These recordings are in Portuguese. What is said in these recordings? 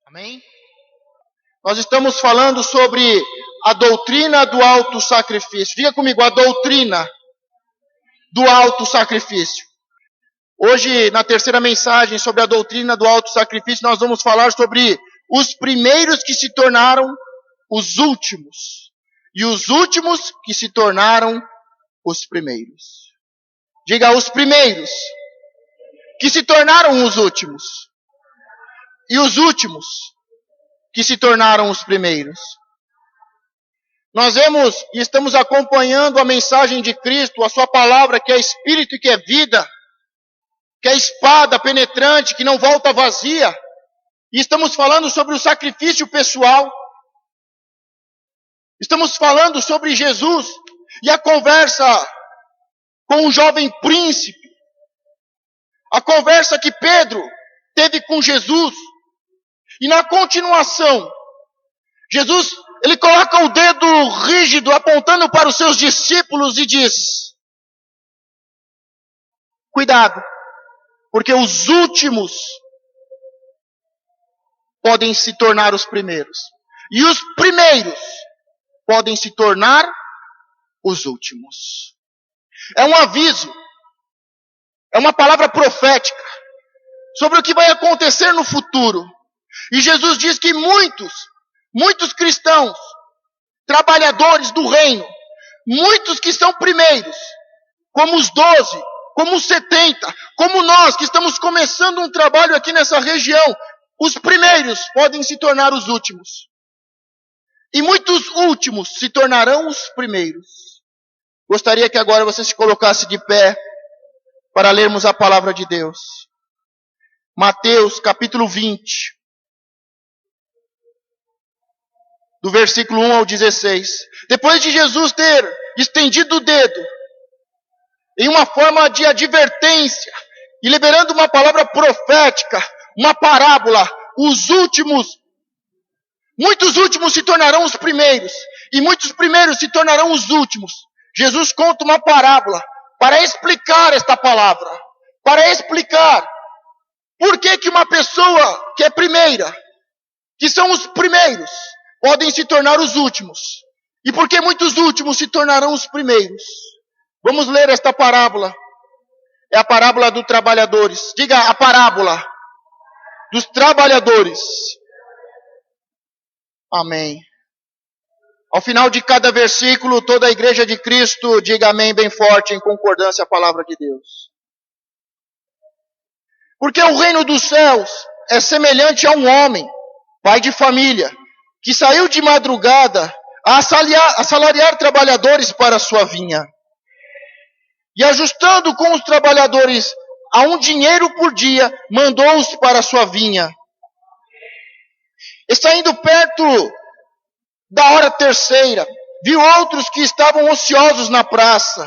Amém? Nós estamos falando sobre a doutrina do autossacrifício. Diga comigo, a doutrina do autossacrifício. Hoje, na terceira mensagem sobre a doutrina do autossacrifício, nós vamos falar sobre os primeiros que se tornaram os últimos. E os últimos que se tornaram os primeiros. Diga, os primeiros que se tornaram os últimos. E os últimos que se tornaram os primeiros. Nós vemos e estamos acompanhando a mensagem de Cristo, a sua palavra que é espírito e que é vida, que é espada penetrante, que não volta vazia. E estamos falando sobre o sacrifício pessoal. Estamos falando sobre Jesus e a conversa com o jovem príncipe. A conversa que Pedro teve com Jesus. E na continuação, Jesus, ele coloca o dedo rígido apontando para os seus discípulos e diz: cuidado, porque os últimos podem se tornar os primeiros. E os primeiros podem se tornar os últimos. É um aviso, é uma palavra profética sobre o que vai acontecer no futuro. E Jesus diz que muitos cristãos, trabalhadores do reino, muitos que são primeiros, como os 12, como os 70, como nós que estamos começando um trabalho aqui nessa região, os primeiros podem se tornar os últimos. E muitos últimos se tornarão os primeiros. Gostaria que agora você se colocasse de pé para lermos a palavra de Deus. Mateus capítulo 20. Do versículo 1 ao 16. Depois de Jesus ter estendido o dedo, em uma forma de advertência, e liberando uma palavra profética, uma parábola, muitos últimos se tornarão os primeiros, e muitos primeiros se tornarão os últimos. Jesus conta uma parábola para explicar esta palavra, para explicar por que uma pessoa que é primeira, que são os primeiros, podem se tornar os últimos. E por que muitos últimos se tornarão os primeiros? Vamos ler esta parábola. É a parábola dos trabalhadores. Diga, a parábola dos trabalhadores. Amém. Ao final de cada versículo, toda a igreja de Cristo diga amém bem forte em concordância à palavra de Deus. Porque o reino dos céus é semelhante a um homem, pai de família, que saiu de madrugada a assalariar trabalhadores para a sua vinha. E ajustando com os trabalhadores a um dinheiro por dia, mandou-os para a sua vinha. E saindo perto da hora terceira, viu outros que estavam ociosos na praça.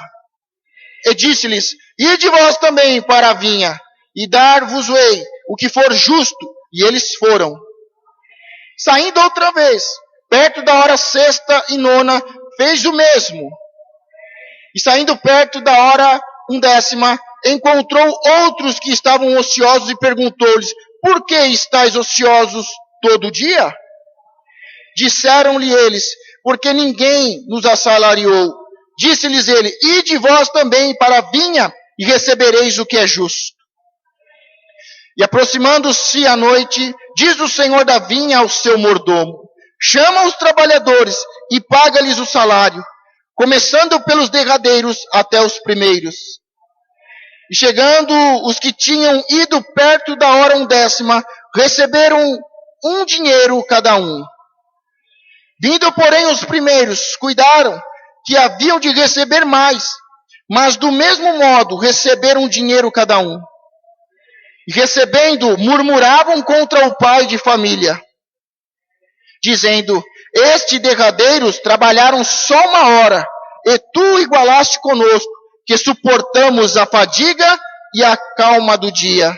E disse-lhes: ide vós também para a vinha, e dar-vos-ei o que for justo. E eles foram. Saindo outra vez, perto da hora sexta e nona, fez o mesmo. E saindo perto da hora 10ª, encontrou outros que estavam ociosos e perguntou-lhes: por que estáis ociosos todo dia? Disseram-lhe eles: porque ninguém nos assalariou. Disse-lhes ele: ide vós também para a vinha e recebereis o que é justo. E aproximando-se a noite, diz o senhor da vinha ao seu mordomo: chama os trabalhadores e paga-lhes o salário, começando pelos derradeiros até os primeiros. E chegando os que tinham ido perto da hora 10ª, receberam um dinheiro cada um. Vindo, porém, os primeiros, cuidaram que haviam de receber mais, mas do mesmo modo receberam um dinheiro cada um. E recebendo, murmuravam contra o pai de família, dizendo: estes derradeiros trabalharam só 1 hora, e tu igualaste conosco, que suportamos a fadiga e a calma do dia.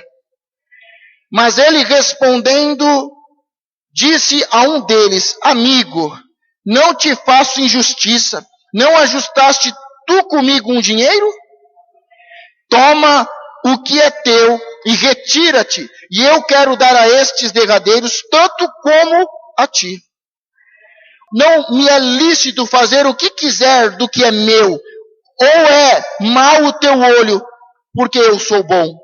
Mas ele respondendo, disse a um deles: amigo, não te faço injustiça, não ajustaste tu comigo um dinheiro? Toma o que é teu e retira-te, e eu quero dar a estes derradeiros tanto como a ti. Não me é lícito fazer o que quiser do que é meu, ou é mau o teu olho, porque eu sou bom.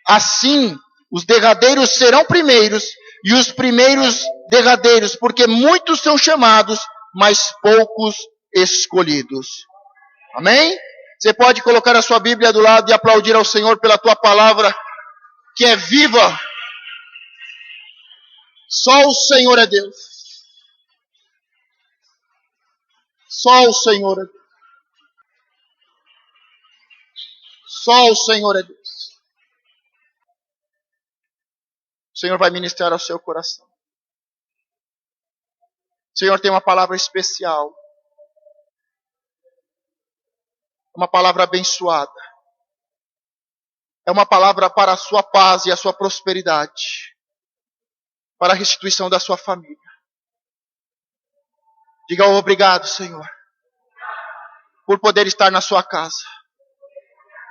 Assim, os derradeiros serão primeiros, e os primeiros derradeiros, porque muitos são chamados, mas poucos escolhidos. Amém? Você pode colocar a sua Bíblia do lado e aplaudir ao Senhor pela tua palavra, que é viva. Só o Senhor é Deus. Só o Senhor é Deus. Só o Senhor é Deus. O Senhor vai ministrar ao seu coração. O Senhor tem uma palavra especial. Uma palavra abençoada. É uma palavra para a sua paz e a sua prosperidade. Para a restituição da sua família. Diga obrigado, Senhor, por poder estar na sua casa.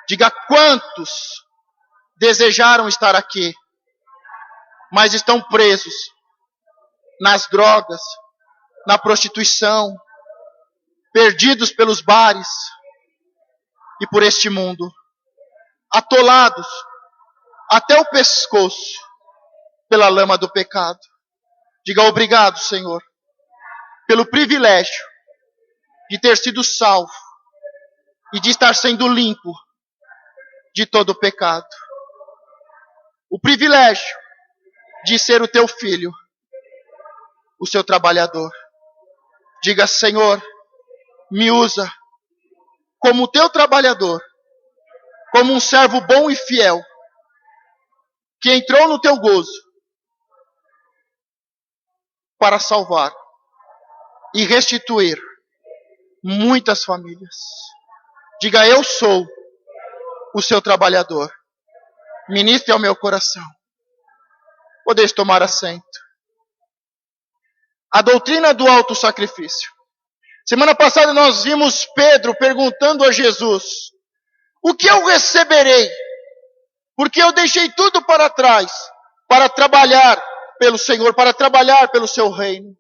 Diga quantos desejaram estar aqui, mas estão presos nas drogas, na prostituição, perdidos pelos bares e por este mundo, atolados até o pescoço pela lama do pecado. Diga obrigado, Senhor, pelo privilégio de ter sido salvo e de estar sendo limpo de todo o pecado. O privilégio de ser o teu filho, o seu trabalhador. Diga, Senhor, me usa como teu trabalhador, como um servo bom e fiel, que entrou no teu gozo para salvar e restituir muitas famílias. Diga, eu sou o seu trabalhador. Ministre ao meu coração. Podeis tomar assento. A doutrina do autossacrifício. Semana passada nós vimos Pedro perguntando a Jesus: o que eu receberei? Porque eu deixei tudo para trás para trabalhar pelo Senhor, para trabalhar pelo seu reino.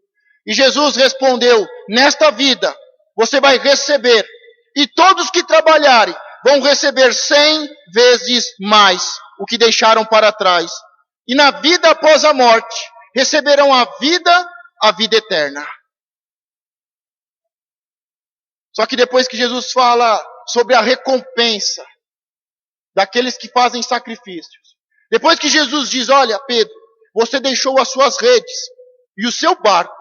E Jesus respondeu: nesta vida você vai receber, e todos que trabalharem vão receber 100 vezes mais o que deixaram para trás. E na vida após a morte, receberão a vida eterna. Só que depois que Jesus fala sobre a recompensa daqueles que fazem sacrifícios, depois que Jesus diz: olha, Pedro, você deixou as suas redes e o seu barco,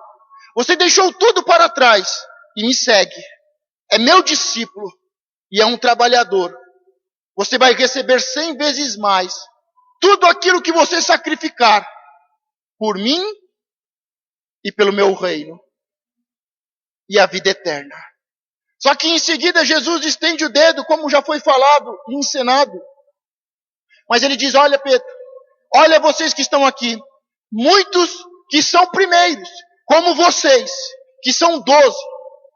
você deixou tudo para trás e me segue, é meu discípulo e é um trabalhador, você vai receber 100 vezes mais tudo aquilo que você sacrificar por mim e pelo meu reino, e a vida eterna. Só que em seguida Jesus estende o dedo, como já foi falado e ensinado. Mas ele diz: olha, Pedro, olha vocês que estão aqui, muitos que são primeiros, como vocês, que são 12,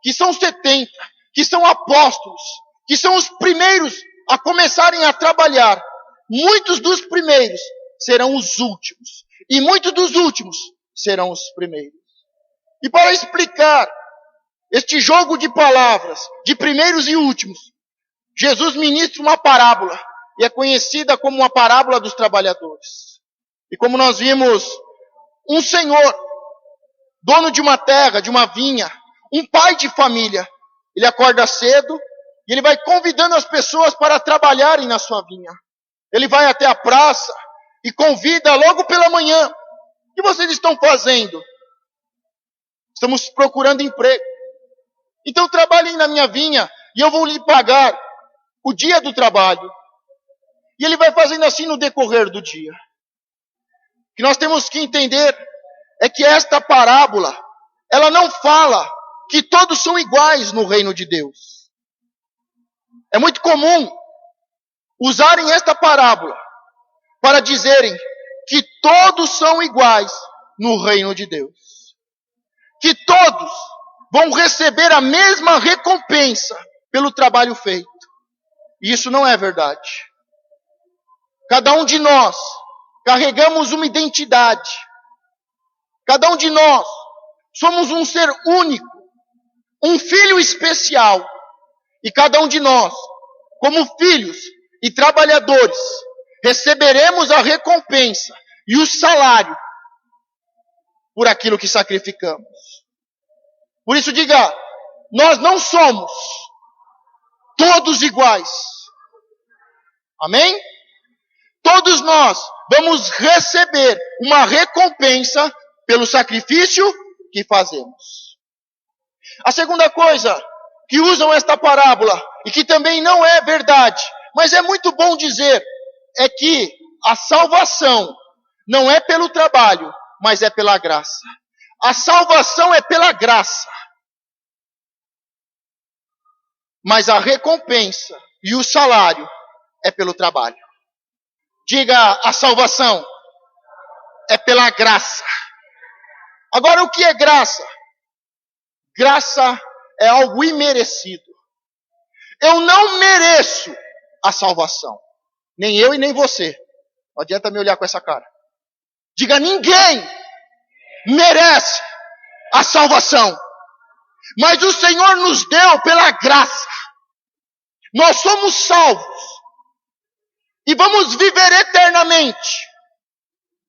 que são 70, que são apóstolos, que são os primeiros a começarem a trabalhar. Muitos dos primeiros serão os últimos, e muitos dos últimos serão os primeiros. E para explicar este jogo de palavras, de primeiros e últimos, Jesus ministra uma parábola, e é conhecida como a parábola dos trabalhadores. E como nós vimos, um senhor, dono de uma terra, de uma vinha, um pai de família, ele acorda cedo e ele vai convidando as pessoas para trabalharem na sua vinha. Ele vai até a praça e convida logo pela manhã: o que vocês estão fazendo? Estamos procurando emprego. Então trabalhem na minha vinha e eu vou lhe pagar o dia do trabalho. E ele vai fazendo assim no decorrer do dia. O que nós temos que entender é que esta parábola, ela não fala que todos são iguais no reino de Deus. É muito comum usarem esta parábola para dizerem que todos são iguais no reino de Deus. Que todos vão receber a mesma recompensa pelo trabalho feito. E isso não é verdade. Cada um de nós carregamos uma identidade. Cada um de nós somos um ser único, um filho especial. E cada um de nós, como filhos e trabalhadores, receberemos a recompensa e o salário por aquilo que sacrificamos. Por isso diga, nós não somos todos iguais. Amém? Todos nós vamos receber uma recompensa pelo sacrifício que fazemos. A segunda coisa que usam esta parábola, e que também não é verdade, mas é muito bom dizer, é que a salvação não é pelo trabalho, mas é pela graça. A salvação é pela graça. Mas a recompensa e o salário é pelo trabalho. Diga, a salvação é pela graça. Agora, o que é graça? Graça é algo imerecido. Eu não mereço a salvação. Nem eu e nem você. Não adianta me olhar com essa cara. Diga, ninguém merece a salvação. Mas o Senhor nos deu pela graça. Nós somos salvos. E vamos viver eternamente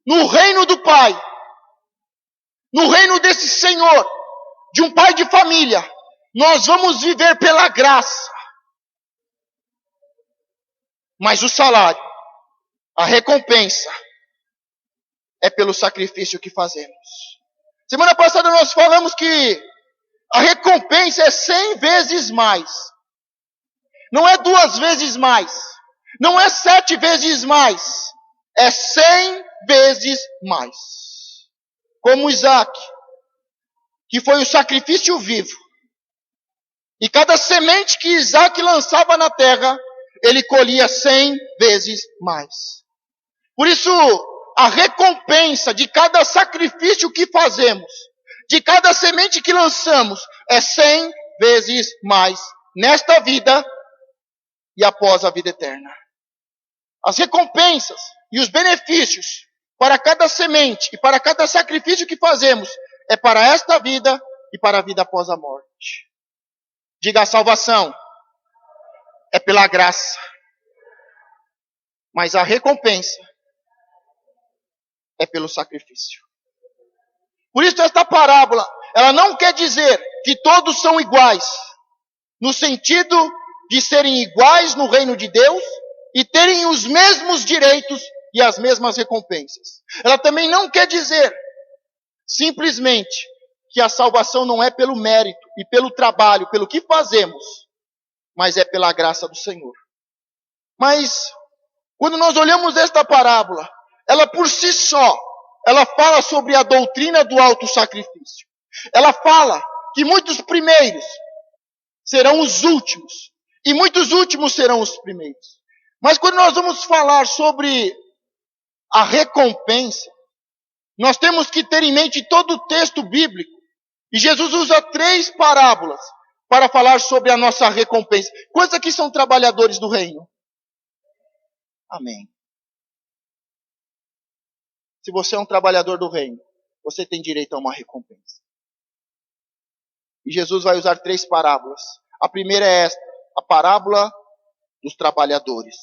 no reino do Pai. No reino desse Senhor, de um pai de família. Nós vamos viver pela graça. Mas o salário, a recompensa, é pelo sacrifício que fazemos. Semana passada nós falamos que a recompensa é 100 vezes mais. Não é 2 vezes mais. Não é 7 vezes mais. É 100 vezes mais. Como Isaac, que foi o sacrifício vivo. E cada semente que Isaac lançava na terra, ele colhia 100 vezes mais. Por isso, a recompensa de cada sacrifício que fazemos, de cada semente que lançamos, é 100 vezes mais nesta vida e após a vida eterna. As recompensas e os benefícios para cada semente e para cada sacrifício que fazemos é para esta vida e para a vida após a morte. Diga, a salvação é pela graça, mas a recompensa é pelo sacrifício. Por isso esta parábola, ela não quer dizer que todos são iguais, no sentido de serem iguais no reino de Deus e terem os mesmos direitos e as mesmas recompensas. Ela também não quer dizer simplesmente que a salvação não é pelo mérito e pelo trabalho, pelo que fazemos, mas é pela graça do Senhor. Mas, quando nós olhamos esta parábola, ela por si só, ela fala sobre a doutrina do autossacrifício. Ela fala que muitos primeiros serão os últimos, e muitos últimos serão os primeiros. Mas quando nós vamos falar sobre a recompensa, nós temos que ter em mente todo o texto bíblico. E Jesus usa 3 parábolas para falar sobre a nossa recompensa. Quantos aqui são trabalhadores do reino? Amém. Se você é um trabalhador do reino, você tem direito a uma recompensa. E Jesus vai usar 3 parábolas. A primeira é esta, a parábola dos trabalhadores.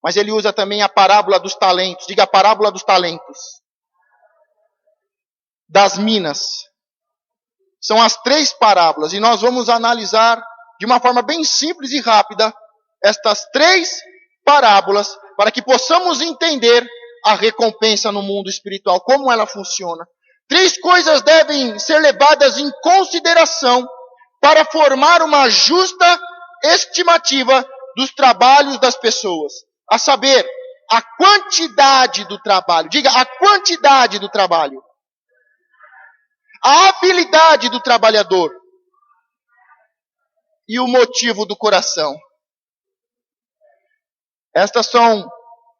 Mas ele usa também a parábola dos talentos. Diga, a parábola dos talentos. Das minas. São as 3 parábolas. E nós vamos analisar de uma forma bem simples e rápida estas 3 parábolas para que possamos entender a recompensa no mundo espiritual, como ela funciona. 3 coisas devem ser levadas em consideração para formar uma justa estimativa dos trabalhos das pessoas. A saber, a quantidade do trabalho. Diga, a quantidade do trabalho. A habilidade do trabalhador. E o motivo do coração. Estas são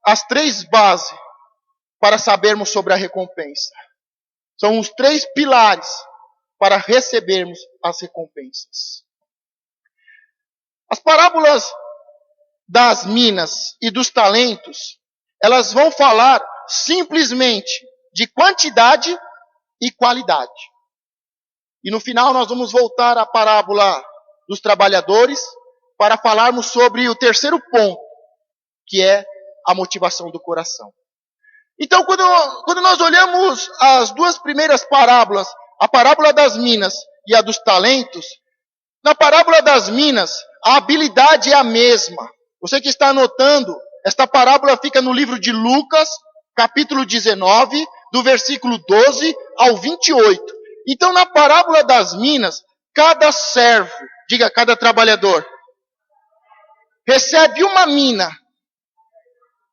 as 3 bases para sabermos sobre a recompensa. São os 3 pilares para recebermos as recompensas. As parábolas das minas e dos talentos, elas vão falar simplesmente de quantidade e qualidade. E no final nós vamos voltar à parábola dos trabalhadores para falarmos sobre o terceiro ponto, que é a motivação do coração. Então, quando nós olhamos as duas primeiras parábolas, a parábola das minas e a dos talentos, na parábola das minas, a habilidade é a mesma. Você que está anotando, esta parábola fica no livro de Lucas, capítulo 19, do versículo 12 ao 28. Então, na parábola das minas, cada servo, diga cada trabalhador, recebe uma mina.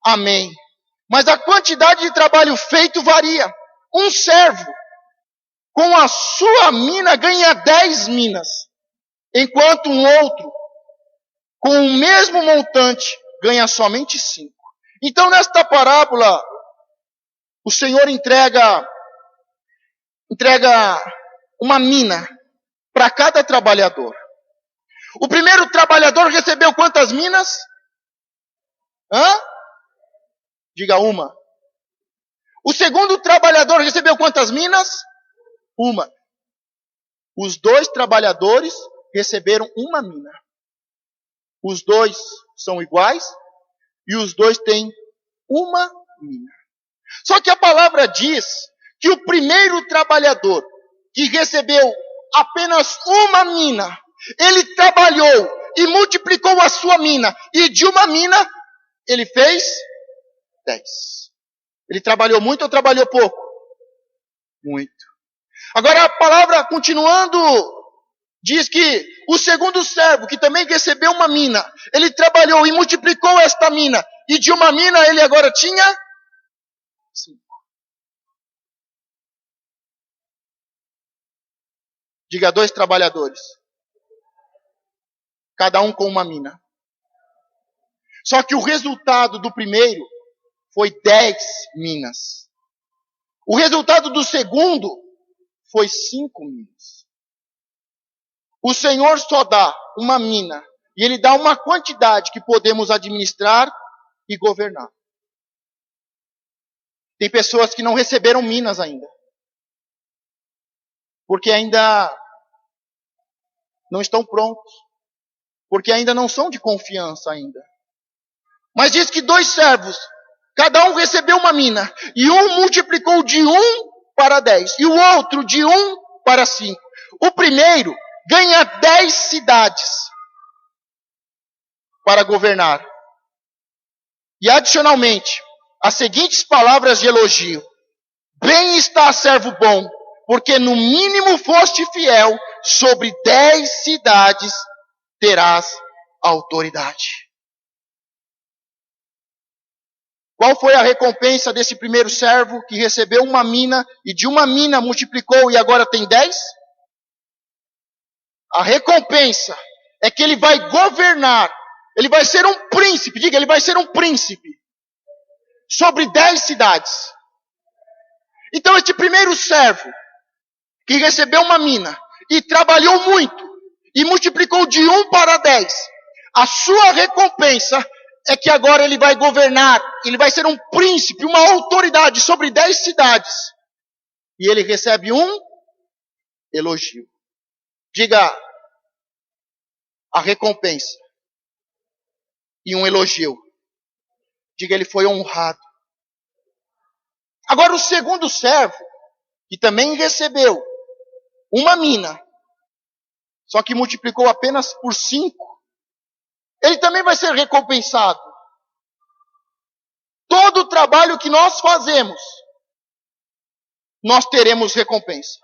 Amém. Mas a quantidade de trabalho feito varia. Um servo, com a sua mina, ganha 10 minas. Enquanto um outro, com o mesmo montante, ganha somente 5. Então, nesta parábola, o Senhor entrega uma mina para cada trabalhador. O primeiro trabalhador recebeu quantas minas? Diga uma. O segundo trabalhador recebeu quantas minas? Uma. Os dois trabalhadores receberam uma mina. Os dois são iguais e os dois têm uma mina. Só que a palavra diz que o primeiro trabalhador que recebeu apenas uma mina, ele trabalhou e multiplicou a sua mina, e de uma mina ele fez 10. Ele trabalhou muito ou trabalhou pouco? Muito. Agora a palavra, continuando, diz que o segundo servo, que também recebeu uma mina, ele trabalhou e multiplicou esta mina, e de uma mina ele agora tinha 5. Diga 2 trabalhadores. Cada um com uma mina. Só que o resultado do primeiro foi 10 minas. O resultado do segundo foi 5 minas. O Senhor só dá uma mina, e Ele dá uma quantidade que podemos administrar e governar. Tem pessoas que não receberam minas ainda, porque ainda não estão prontos, porque ainda não são de confiança ainda. Mas diz que 2 servos, cada um recebeu uma mina, e um multiplicou de 1 para 10, e o outro de 1 para 5. O primeiro ganha 10 cidades para governar. E adicionalmente, as seguintes palavras de elogio: bem está, servo bom, porque no mínimo foste fiel, sobre 10 cidades terás autoridade. Qual foi a recompensa desse primeiro servo que recebeu uma mina e de uma mina multiplicou e agora tem 10? A recompensa é que ele vai governar, ele vai ser um príncipe, diga, ele vai ser um príncipe sobre 10 cidades. Então este primeiro servo que recebeu uma mina e trabalhou muito e multiplicou de 1 para 10, a sua recompensa é que agora ele vai governar, ele vai ser um príncipe, uma autoridade sobre 10 cidades. E ele recebe um elogio. Diga, a recompensa e um elogio. Diga, ele foi honrado. Agora o segundo servo, que também recebeu uma mina, só que multiplicou apenas por 5, ele também vai ser recompensado. Todo o trabalho que nós fazemos, nós teremos recompensa.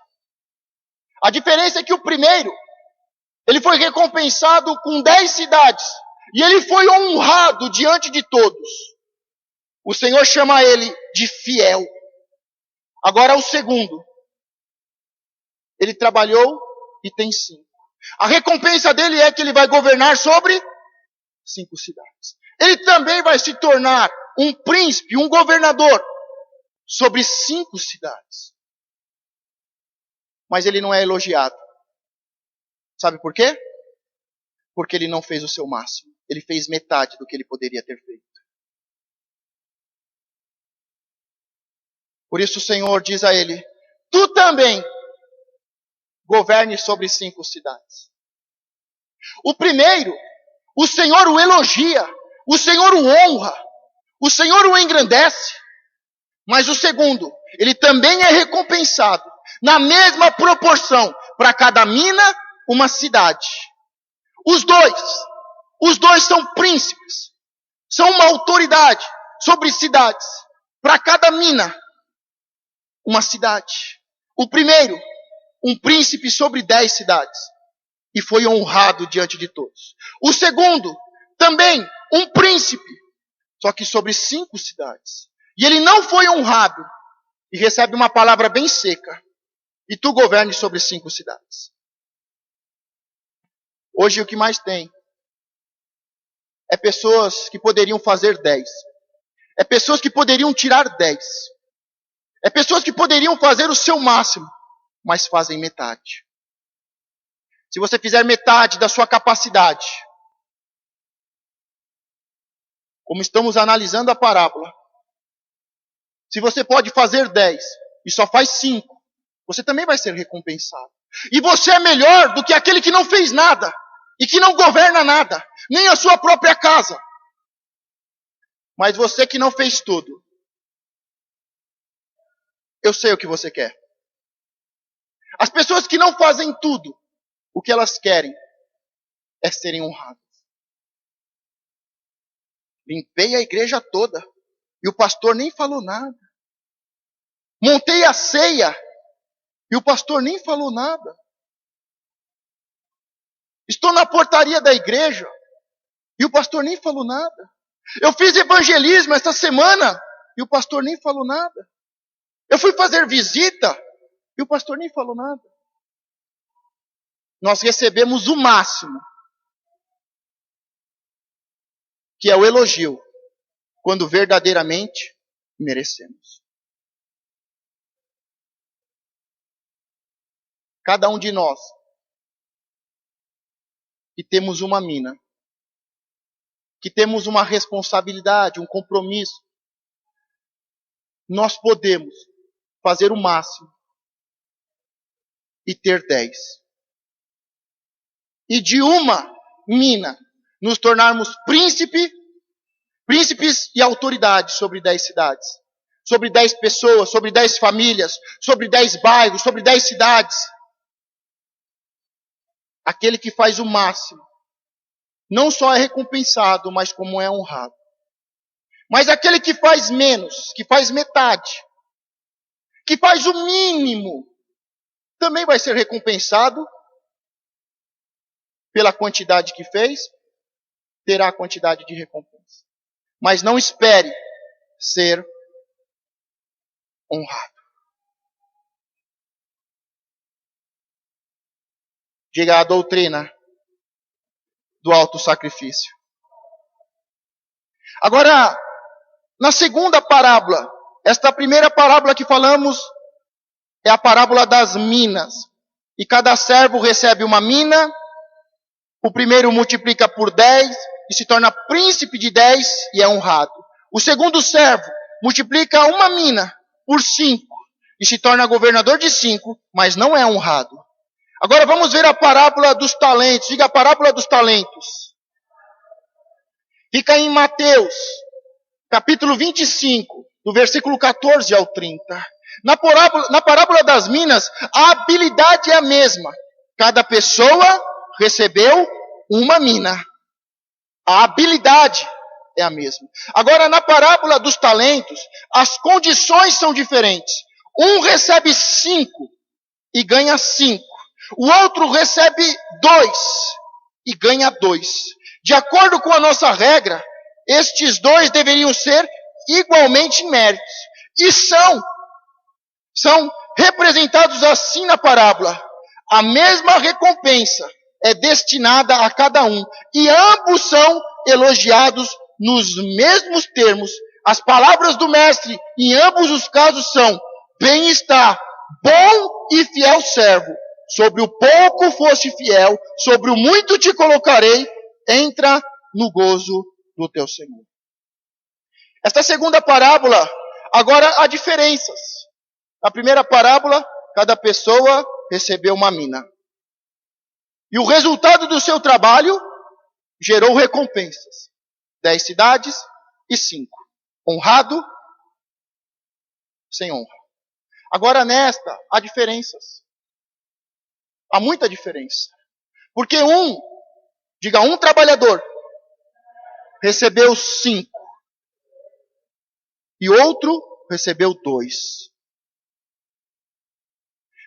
A diferença é que o primeiro, ele foi recompensado com 10 cidades, e ele foi honrado diante de todos. O Senhor chama ele de fiel. Agora o segundo, ele trabalhou e tem 5. A recompensa dele é que ele vai governar sobre 5 cidades. Ele também vai se tornar um príncipe, um governador sobre 5 cidades. Mas ele não é elogiado. Sabe por quê? porque ele não fez o seu máximo. Ele fez metade do que ele poderia ter feito. Por isso o Senhor diz a ele: tu também governe sobre 5 cidades. O primeiro, o Senhor o elogia, o Senhor o honra, o Senhor o engrandece. Mas o segundo, ele também é recompensado na mesma proporção, para cada mina, uma cidade. Os dois são príncipes, são uma autoridade sobre cidades. Para cada mina, uma cidade. O primeiro, um príncipe sobre 10 cidades, e foi honrado diante de todos. O segundo, também um príncipe, só que sobre 5 cidades. E ele não foi honrado, e recebe uma palavra bem seca: e tu governe sobre 5 cidades. Hoje o que mais tem é pessoas que poderiam fazer 10. É pessoas que poderiam tirar 10. É pessoas que poderiam fazer o seu máximo, mas fazem metade. Se você fizer metade da sua capacidade, como estamos analisando a parábola, se você pode fazer 10 e só faz 5, você também vai ser recompensado. E você é melhor do que aquele que não fez nada e que não governa nada, nem a sua própria casa. Mas você que não fez tudo, eu sei o que você quer. As pessoas que não fazem tudo, o que elas querem é serem honradas. Limpei a igreja toda e o pastor nem falou nada. Montei a ceia e o pastor nem falou nada. Estou na portaria da igreja e o pastor nem falou nada. Eu fiz evangelismo essa semana e o pastor nem falou nada. Eu fui fazer visita e o pastor nem falou nada. Nós recebemos o máximo, que é o elogio, quando verdadeiramente merecemos. Cada um de nós que temos uma mina, que temos uma responsabilidade, um compromisso, nós podemos fazer o máximo e ter 10. E de uma mina nos tornarmos príncipes e autoridade sobre 10 cidades, sobre 10 pessoas, sobre 10 famílias, sobre 10 bairros, sobre 10 cidades. Aquele que faz o máximo não só é recompensado, mas como é honrado. Mas aquele que faz menos, que faz metade, que faz o mínimo, também vai ser recompensado pela quantidade que fez, terá a quantidade de recompensa. Mas não espere ser honrado. Diga: a doutrina do alto sacrifício. Agora, na segunda parábola, esta primeira parábola que falamos é a parábola das minas. E cada servo recebe uma mina. O primeiro multiplica por 10 e se torna príncipe de 10 e é honrado. O segundo servo multiplica uma mina por 5 e se torna governador de 5, mas não é honrado. Agora vamos ver a parábola dos talentos. Diga: a parábola dos talentos. Fica em Mateus, capítulo 25, do versículo 14 ao 30. Na parábola das minas, a habilidade é a mesma. Cada pessoa recebeu uma mina. A habilidade é a mesma. Agora, na parábola dos talentos, as condições são diferentes. Um recebe 5 e ganha 5. O outro recebe 2 e ganha 2. De acordo com a nossa regra, estes 2 deveriam ser igualmente méritos. E são representados assim na parábola. A mesma recompensa é destinada a cada um. E ambos são elogiados nos mesmos termos. As palavras do mestre em ambos os casos são: bem está, bom e fiel servo. sobre o pouco foste fiel, sobre o muito te colocarei, entra no gozo do teu Senhor. Esta segunda parábola, agora há diferenças. Na primeira parábola, cada pessoa recebeu uma mina. E o resultado do seu trabalho gerou recompensas. 10 cidades e 5. Honrado, sem honra. Agora nesta, há diferenças. Há muita diferença. Porque um trabalhador recebeu 5. E outro recebeu 2.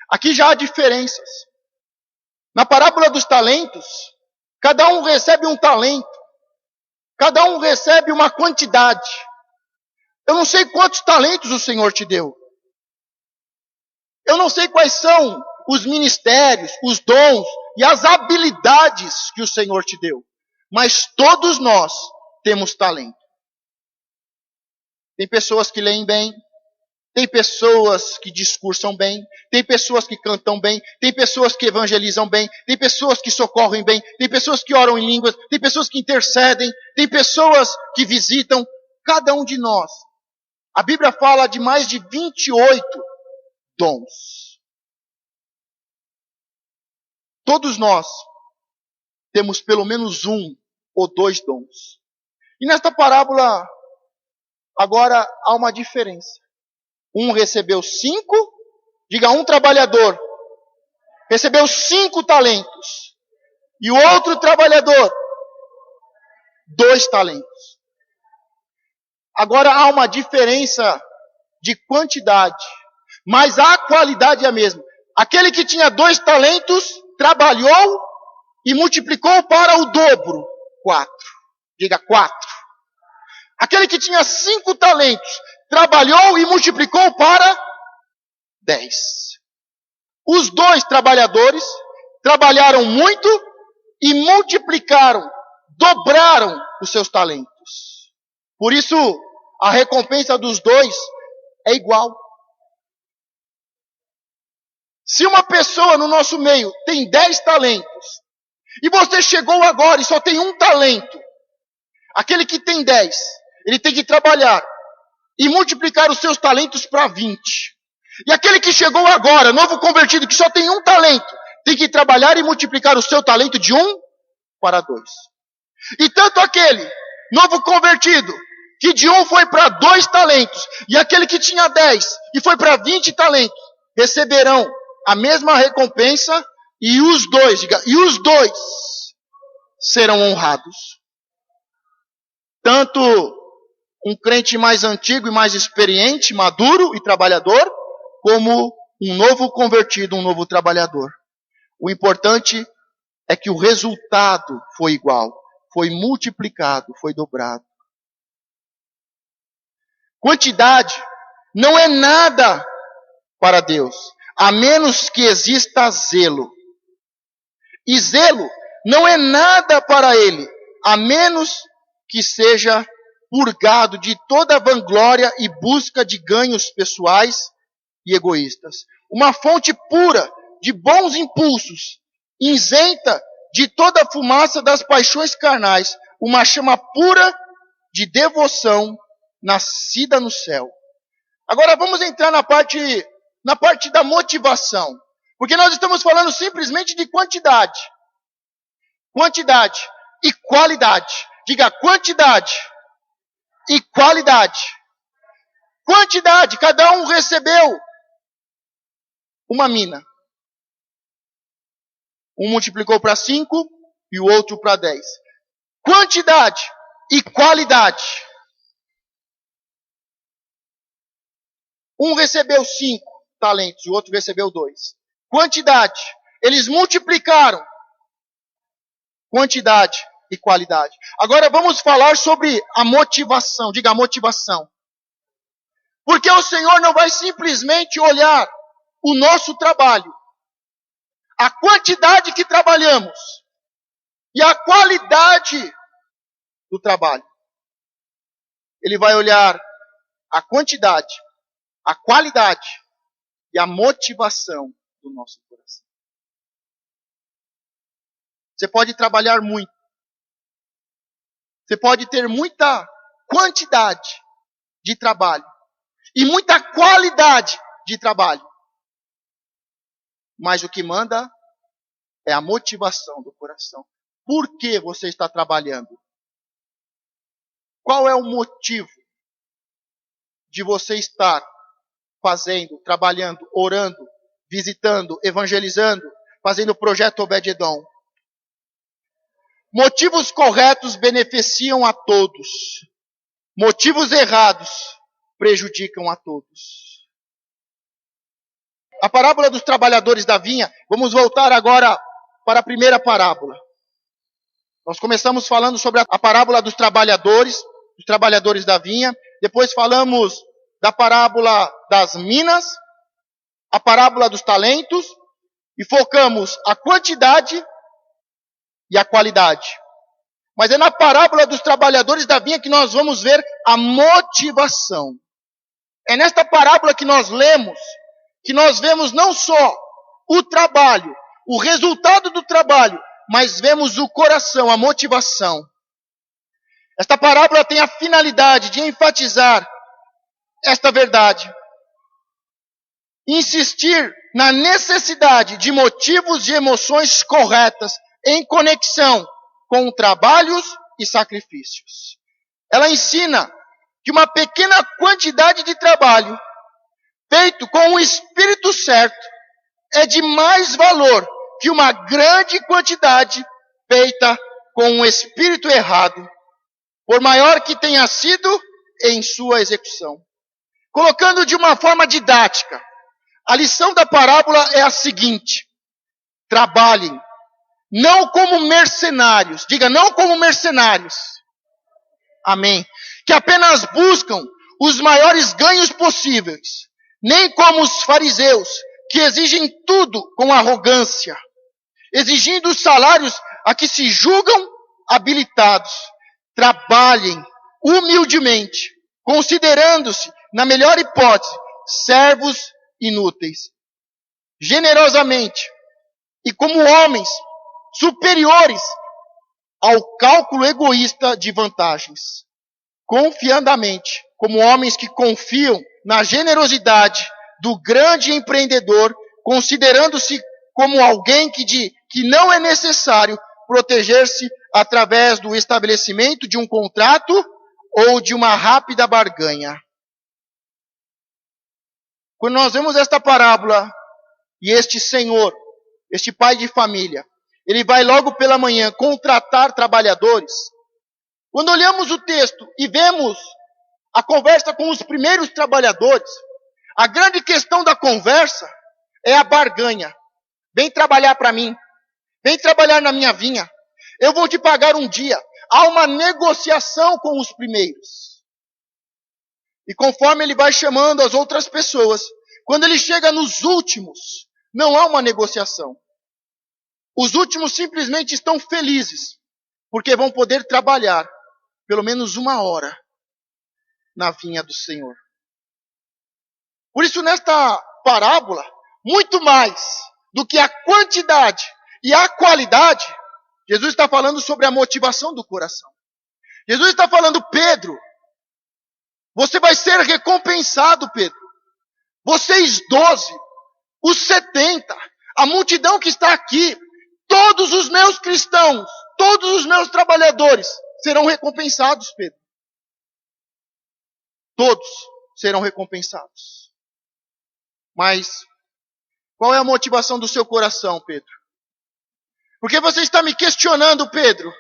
Aqui já há diferenças. Na parábola dos talentos, cada um recebe um talento. Cada um recebe uma quantidade. Eu não sei quantos talentos o Senhor te deu. Eu não sei quais são os ministérios, os dons e as habilidades que o Senhor te deu. Mas todos nós temos talento. Tem pessoas que leem bem, tem pessoas que discursam bem, tem pessoas que cantam bem, tem pessoas que evangelizam bem, tem pessoas que socorrem bem, tem pessoas que oram em línguas, tem pessoas que intercedem, tem pessoas que visitam. Cada um de nós. A Bíblia fala de mais de 28 dons. Todos nós temos pelo menos 1 ou 2 dons. E nesta parábola, agora há uma diferença. Um recebeu 5, diga, um trabalhador recebeu 5 talentos. E o outro trabalhador, 2 talentos. Agora há uma diferença de quantidade, mas a qualidade é a mesma. Aquele que tinha 2 talentos, trabalhou e multiplicou para o dobro. 4. Diga 4. Aquele que tinha 5 talentos, trabalhou e multiplicou para 10. Os 2 trabalhadores trabalharam muito e multiplicaram, dobraram os seus talentos. Por isso, a recompensa dos 2 é igual. Se uma pessoa no nosso meio tem 10 talentos, e você chegou agora e só tem 1 talento, aquele que tem 10, ele tem que trabalhar e multiplicar os seus talentos para 20. E aquele que chegou agora, novo convertido, que só tem 1 talento, tem que trabalhar e multiplicar o seu talento de 1 para 2. E tanto aquele novo convertido, que de 1 foi para 2 talentos, e aquele que tinha 10 e foi para 20 talentos, receberão a mesma recompensa, e os 2 serão honrados. Tanto um crente mais antigo e mais experiente, maduro e trabalhador, como um novo convertido, um novo trabalhador. O importante é que o resultado foi igual, foi multiplicado, foi dobrado. Quantidade não é nada para Deus, a menos que exista zelo. E zelo não é nada para Ele, a menos que seja purgado de toda vanglória e busca de ganhos pessoais e egoístas. Uma fonte pura de bons impulsos, isenta de toda a fumaça das paixões carnais, uma chama pura de devoção nascida no céu. Agora vamos entrar na parte da motivação. Porque nós estamos falando simplesmente de quantidade. Quantidade e qualidade. Diga quantidade e qualidade. Quantidade, cada um recebeu uma mina. Um multiplicou para 5 e o outro para 10. Quantidade e qualidade. Um recebeu 5 talentos e o outro recebeu 2. Quantidade. Eles multiplicaram. Quantidade e qualidade. Agora vamos falar sobre a motivação. Diga a motivação. Porque o Senhor não vai simplesmente olhar o nosso trabalho, a quantidade que trabalhamos e a qualidade do trabalho. Ele vai olhar a quantidade, a qualidade e a motivação do nosso coração. Você pode trabalhar muito. Você pode ter muita quantidade de trabalho e muita qualidade de trabalho. Mas o que manda é a motivação do coração. Por que você está trabalhando? Qual é o motivo de você estar fazendo, trabalhando, orando, visitando, evangelizando, fazendo o projeto Obed-Edom? Motivos corretos beneficiam a todos. Motivos errados prejudicam a todos. A parábola dos trabalhadores da vinha, vamos voltar agora para a primeira parábola. Nós começamos falando sobre a parábola dos trabalhadores da vinha. Depois falamos da parábola das minas, a parábola dos talentos, e focamos a quantidade e a qualidade. Mas é na parábola dos trabalhadores da vinha que nós vamos ver a motivação. É nesta parábola que nós lemos, que nós vemos não só o trabalho, o resultado do trabalho, mas vemos o coração, a motivação. Esta parábola tem a finalidade de enfatizar esta verdade. Insistir na necessidade de motivos e emoções corretas em conexão com trabalhos e sacrifícios. Ela ensina que uma pequena quantidade de trabalho feito com o espírito certo é de mais valor que uma grande quantidade feita com o espírito errado, por maior que tenha sido em sua execução. Colocando de uma forma didática, a lição da parábola é a seguinte: trabalhem, não como mercenários, diga, não como mercenários, amém, que apenas buscam os maiores ganhos possíveis, nem como os fariseus, que exigem tudo com arrogância, exigindo salários a que se julgam habilitados. Trabalhem humildemente, considerando-se, na melhor hipótese, servos inúteis. Generosamente e como homens superiores ao cálculo egoísta de vantagens. Confiandamente, como homens que confiam na generosidade do grande empreendedor, considerando-se como alguém que não é necessário proteger-se através do estabelecimento de um contrato ou de uma rápida barganha. Quando nós vemos esta parábola e este senhor, este pai de família, ele vai logo pela manhã contratar trabalhadores. Quando olhamos o texto e vemos a conversa com os primeiros trabalhadores, a grande questão da conversa é a barganha. Vem trabalhar para mim. Vem trabalhar na minha vinha. Eu vou te pagar um dia. Há uma negociação com os primeiros. E conforme ele vai chamando as outras pessoas, quando ele chega nos últimos, não há uma negociação. Os últimos simplesmente estão felizes, porque vão poder trabalhar pelo menos 1 hora na vinha do Senhor. Por isso, nesta parábola, muito mais do que a quantidade e a qualidade, Jesus está falando sobre a motivação do coração. Jesus está falando: Pedro, você vai ser recompensado, Pedro. Vocês 12, os 70, a multidão que está aqui, todos os meus cristãos, todos os meus trabalhadores serão recompensados, Pedro. Todos serão recompensados. Mas qual é a motivação do seu coração, Pedro? Porque você está me questionando, Pedro,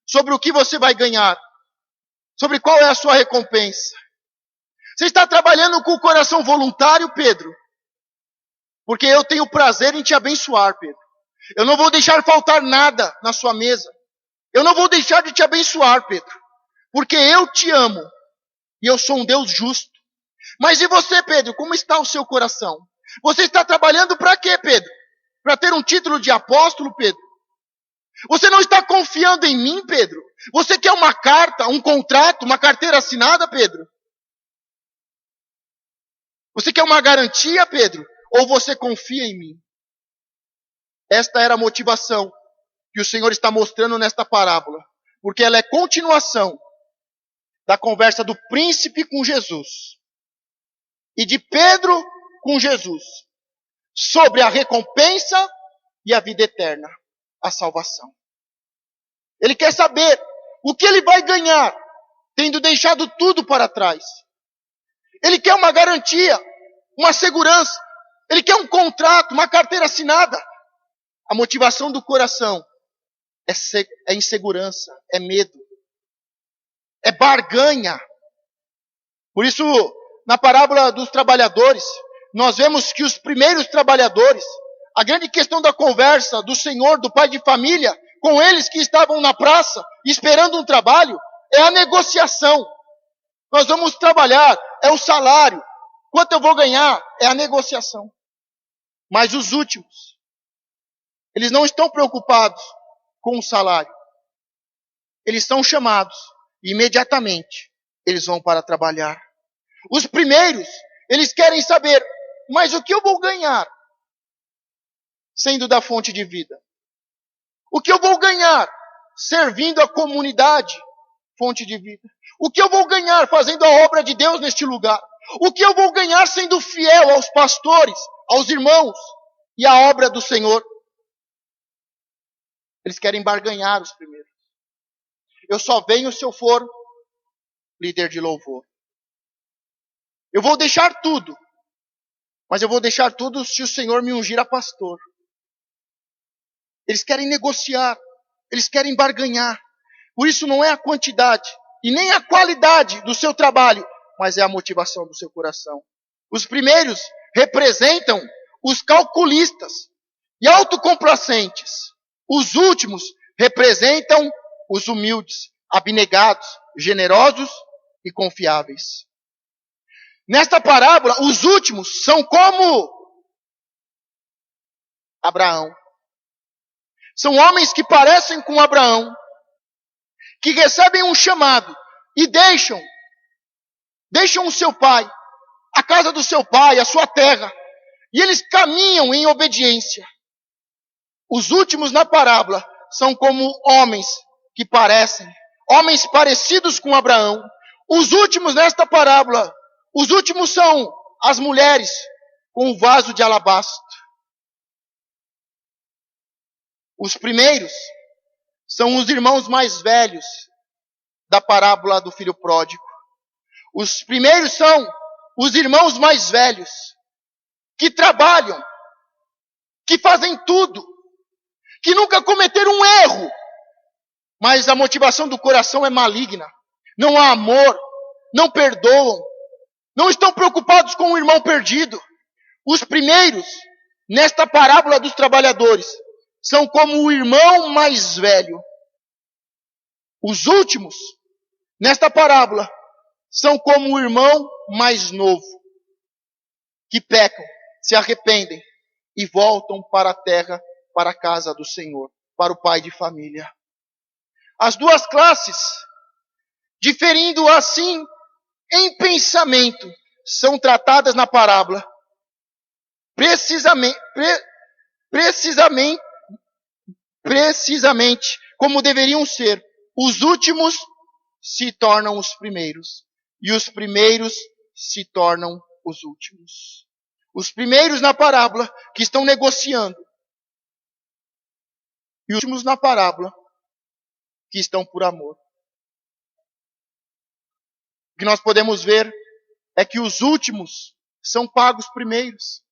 sobre o que você vai ganhar, sobre qual é a sua recompensa. Você está trabalhando com o coração voluntário, Pedro? Porque eu tenho prazer em te abençoar, Pedro. Eu não vou deixar faltar nada na sua mesa. Eu não vou deixar de te abençoar, Pedro. Porque eu te amo. E eu sou um Deus justo. Mas e você, Pedro? Como está o seu coração? Você está trabalhando para quê, Pedro? Para ter um título de apóstolo, Pedro? Você não está confiando em mim, Pedro? Você quer uma carta, um contrato, uma carteira assinada, Pedro? Você quer uma garantia, Pedro? Ou você confia em mim? Esta era a motivação que o Senhor está mostrando nesta parábola, porque ela é continuação da conversa do príncipe com Jesus e de Pedro com Jesus sobre a recompensa e a vida eterna, a salvação. Ele quer saber o que ele vai ganhar, tendo deixado tudo para trás. Ele quer uma garantia, uma segurança. Ele quer um contrato, uma carteira assinada. A motivação do coração é insegurança, é medo, é barganha. Por isso, na parábola dos trabalhadores, nós vemos que os primeiros trabalhadores, a grande questão da conversa do Senhor, do pai de família, com eles que estavam na praça, esperando um trabalho, é a negociação. Nós vamos trabalhar, é o salário. Quanto eu vou ganhar? É a negociação. Mas os últimos, eles não estão preocupados com o salário. Eles são chamados e imediatamente eles vão para trabalhar. Os primeiros, eles querem saber, mas o que eu vou ganhar sendo da fonte de vida? O que eu vou ganhar servindo a comunidade, fonte de vida? O que eu vou ganhar fazendo a obra de Deus neste lugar? O que eu vou ganhar sendo fiel aos pastores, aos irmãos e à obra do Senhor? Eles querem barganhar os primeiros. Eu só venho se eu for líder de louvor. Eu vou deixar tudo, mas eu vou deixar tudo se o Senhor me ungir a pastor. Eles querem negociar, eles querem barganhar. Por isso não é a quantidade e nem a qualidade do seu trabalho, mas é a motivação do seu coração. Os primeiros representam os calculistas e autocomplacentes. Os últimos representam os humildes, abnegados, generosos e confiáveis. Nesta parábola, os últimos são como Abraão. São homens que parecem com Abraão, que recebem um chamado e deixam o seu pai, a casa do seu pai, a sua terra, e eles caminham em obediência. Os últimos na parábola são como homens que parecem, homens parecidos com Abraão. Os últimos nesta parábola, os últimos são as mulheres com o vaso de alabastro. Os primeiros são os irmãos mais velhos da parábola do filho pródigo. Os primeiros são os irmãos mais velhos que trabalham, que fazem tudo, que nunca cometeram um erro, mas a motivação do coração é maligna. Não há amor, não perdoam, não estão preocupados com o irmão perdido. Os primeiros, nesta parábola dos trabalhadores, são como o irmão mais velho. Os últimos, nesta parábola, são como o irmão mais novo, que pecam, se arrependem e voltam para a terra, para a casa do Senhor, para o pai de família. As duas classes, diferindo assim em pensamento, são tratadas na parábola precisamente como deveriam ser. Os últimos se tornam os primeiros, e os primeiros se tornam os últimos. Os primeiros na parábola que estão negociando, e os últimos na parábola que estão por amor. O que nós podemos ver é que os últimos são pagos primeiros.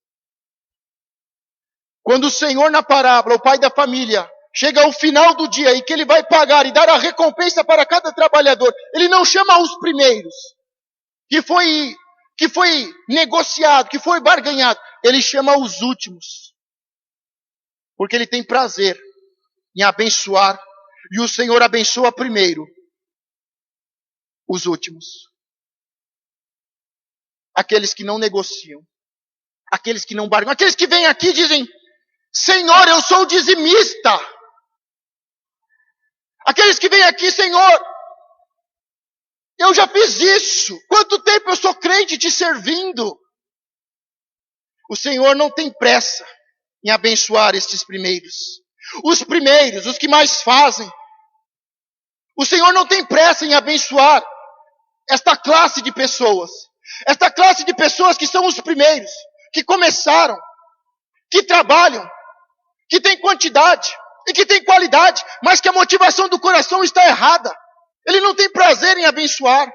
Quando o Senhor na parábola, o pai da família, chega ao final do dia e que ele vai pagar e dar a recompensa para cada trabalhador, ele não chama os primeiros, que foi negociado, que foi barganhado. Ele chama os últimos. Porque ele tem prazer em abençoar. E o Senhor abençoa primeiro os últimos. Aqueles que não negociam. Aqueles que não barganham. Aqueles que vêm aqui e dizem: Senhor, eu sou dizimista. Aqueles que vêm aqui: Senhor, eu já fiz isso. Quanto tempo eu sou crente te servindo? O Senhor não tem pressa em abençoar estes primeiros. Os primeiros, os que mais fazem. O Senhor não tem pressa em abençoar esta classe de pessoas. Esta classe de pessoas que são os primeiros, que começaram, que trabalham, que têm quantidade e que têm qualidade, mas que a motivação do coração está errada. Ele não tem prazer em abençoar.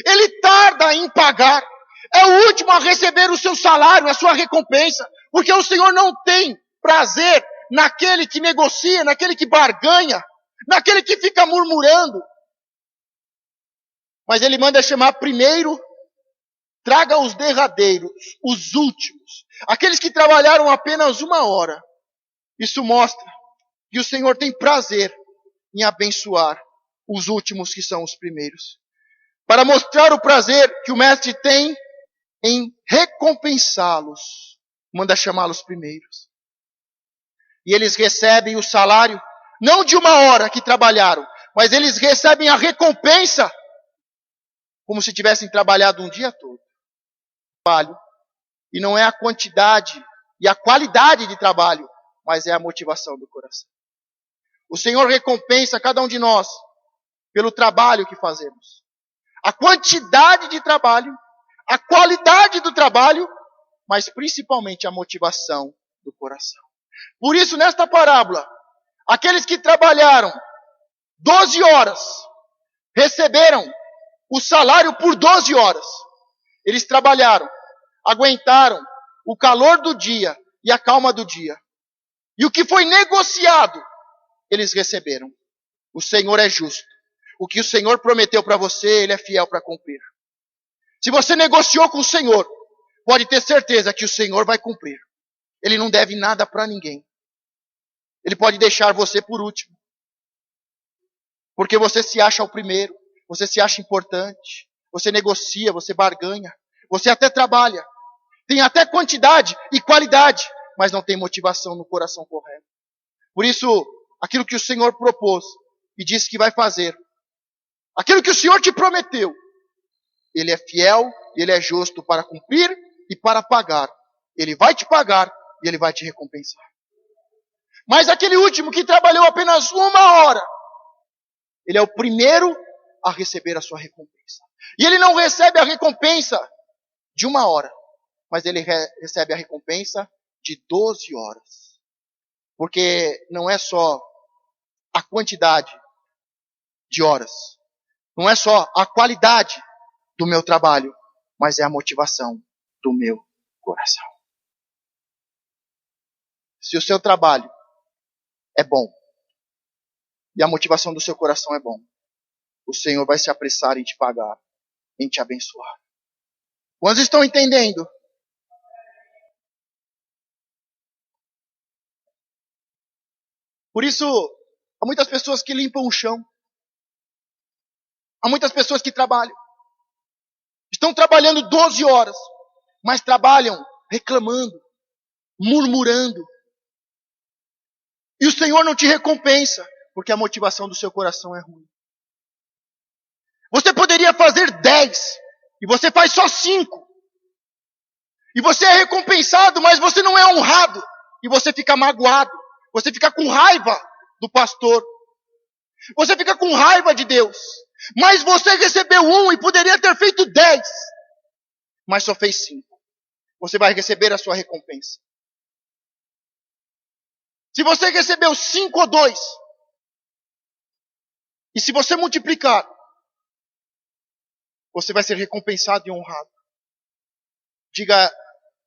Ele tarda em pagar. É o último a receber o seu salário, a sua recompensa. Porque o Senhor não tem prazer naquele que negocia, naquele que barganha, naquele que fica murmurando. Mas Ele manda chamar primeiro, traga os derradeiros, os últimos. Aqueles que trabalharam apenas 1 hora. Isso mostra que o Senhor tem prazer em abençoar os últimos que são os primeiros. Para mostrar o prazer que o Mestre tem em recompensá-los, manda chamá-los primeiros. E eles recebem o salário, não de 1 hora que trabalharam, mas eles recebem a recompensa, como se tivessem trabalhado um dia todo. Trabalho. E não é a quantidade e a qualidade de trabalho, mas é a motivação do coração. O Senhor recompensa cada um de nós pelo trabalho que fazemos. A quantidade de trabalho, a qualidade do trabalho, mas principalmente a motivação do coração. Por isso, nesta parábola, aqueles que trabalharam 12 horas, receberam o salário por 12 horas. Eles trabalharam, aguentaram o calor do dia e a calma do dia. E o que foi negociado, eles receberam. O Senhor é justo. O que o Senhor prometeu para você, Ele é fiel para cumprir. Se você negociou com o Senhor, pode ter certeza que o Senhor vai cumprir. Ele não deve nada para ninguém. Ele pode deixar você por último. Porque você se acha o primeiro. Você se acha importante. Você negocia, você barganha. Você até trabalha. Tem até quantidade e qualidade. Mas não tem motivação no coração correto. Por isso, aquilo que o Senhor propôs e disse que vai fazer. Aquilo que o Senhor te prometeu. Ele é fiel, Ele é justo para cumprir e para pagar. Ele vai te pagar e Ele vai te recompensar. Mas aquele último que trabalhou apenas 1 hora, ele é o primeiro a receber a sua recompensa. E ele não recebe a recompensa de 1 hora, mas ele recebe a recompensa de 12 horas. Porque não é só a quantidade de horas, não é só a qualidade do meu trabalho, mas é a motivação do meu coração. Se o seu trabalho é bom e a motivação do seu coração é bom, o Senhor vai se apressar em te pagar, em te abençoar. Quantos estão entendendo? Por isso, há muitas pessoas que limpam o chão. Há muitas pessoas que trabalham. Estão trabalhando 12 horas, mas trabalham reclamando, murmurando. E o Senhor não te recompensa, porque a motivação do seu coração é ruim. Você poderia fazer 10, e você faz só 5. E você é recompensado, mas você não é honrado. E você fica magoado. Você fica com raiva do pastor. Você fica com raiva de Deus. Mas você recebeu 1 e poderia ter feito 10. Mas só fez 5. Você vai receber a sua recompensa. Se você recebeu 5 ou 2. E se você multiplicar, você vai ser recompensado e honrado. Diga,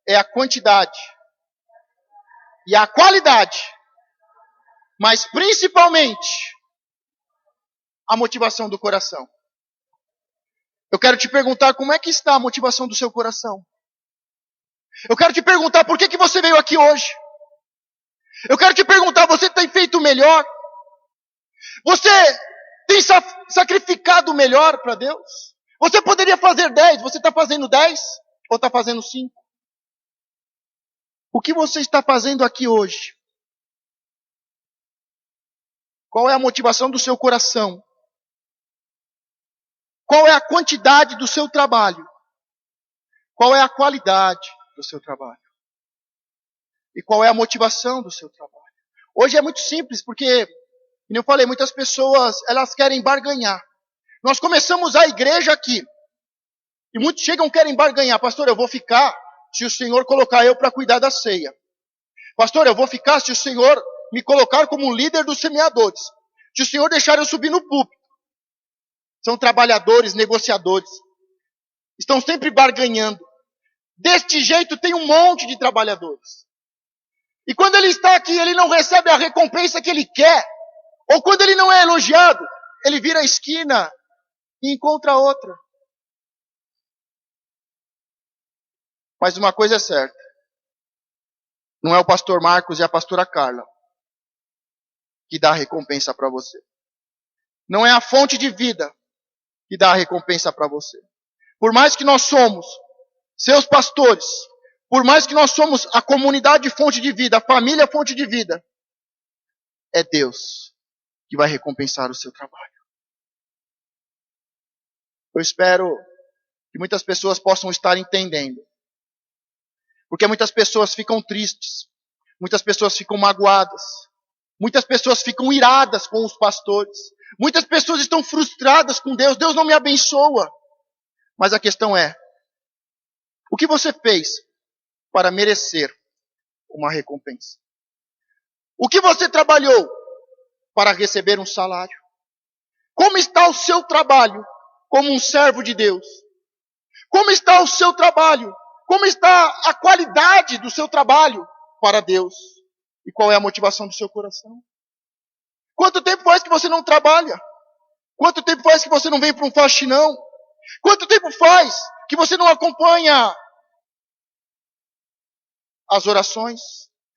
é a quantidade e a qualidade, mas principalmente a motivação do coração. Eu quero te perguntar como é que está a motivação do seu coração. Eu quero te perguntar por que você veio aqui hoje. Eu quero te perguntar, você tem feito o melhor? Você tem sacrificado o melhor para Deus? Você poderia fazer 10, você está fazendo 10 ou está fazendo 5? O que você está fazendo aqui hoje? Qual é a motivação do seu coração? Qual é a quantidade do seu trabalho? Qual é a qualidade do seu trabalho? E qual é a motivação do seu trabalho? Hoje é muito simples, porque, como eu falei, muitas pessoas, elas querem barganhar. Nós começamos a igreja aqui, e muitos chegam e querem barganhar. Pastor, eu vou ficar se o Senhor colocar eu para cuidar da ceia. Pastor, eu vou ficar se o Senhor me colocar como líder dos semeadores. Se o Senhor deixar eu subir no púlpito. São trabalhadores, negociadores. Estão sempre barganhando. Deste jeito tem um monte de trabalhadores. E quando ele está aqui, ele não recebe a recompensa que ele quer. Ou quando ele não é elogiado, ele vira a esquina e encontra outra. Mas uma coisa é certa. Não é o pastor Marcos e a pastora Carla que dá a recompensa para você. Não é a fonte de vida que dá a recompensa para você. Por mais que nós somos seus pastores, por mais que nós somos a comunidade fonte de vida, a família fonte de vida, é Deus que vai recompensar o seu trabalho. Eu espero que muitas pessoas possam estar entendendo. Porque muitas pessoas ficam tristes, muitas pessoas ficam magoadas, muitas pessoas ficam iradas com os pastores, muitas pessoas estão frustradas com Deus, Deus não me abençoa. Mas a questão é, o que você fez para merecer uma recompensa? O que você trabalhou para receber um salário? Como está o seu trabalho como um servo de Deus? Como está o seu trabalho? Como está a qualidade do seu trabalho para Deus? E qual é a motivação do seu coração? Quanto tempo faz que você não trabalha? Quanto tempo faz que você não vem para um faxinão? Quanto tempo faz que você não acompanha as orações?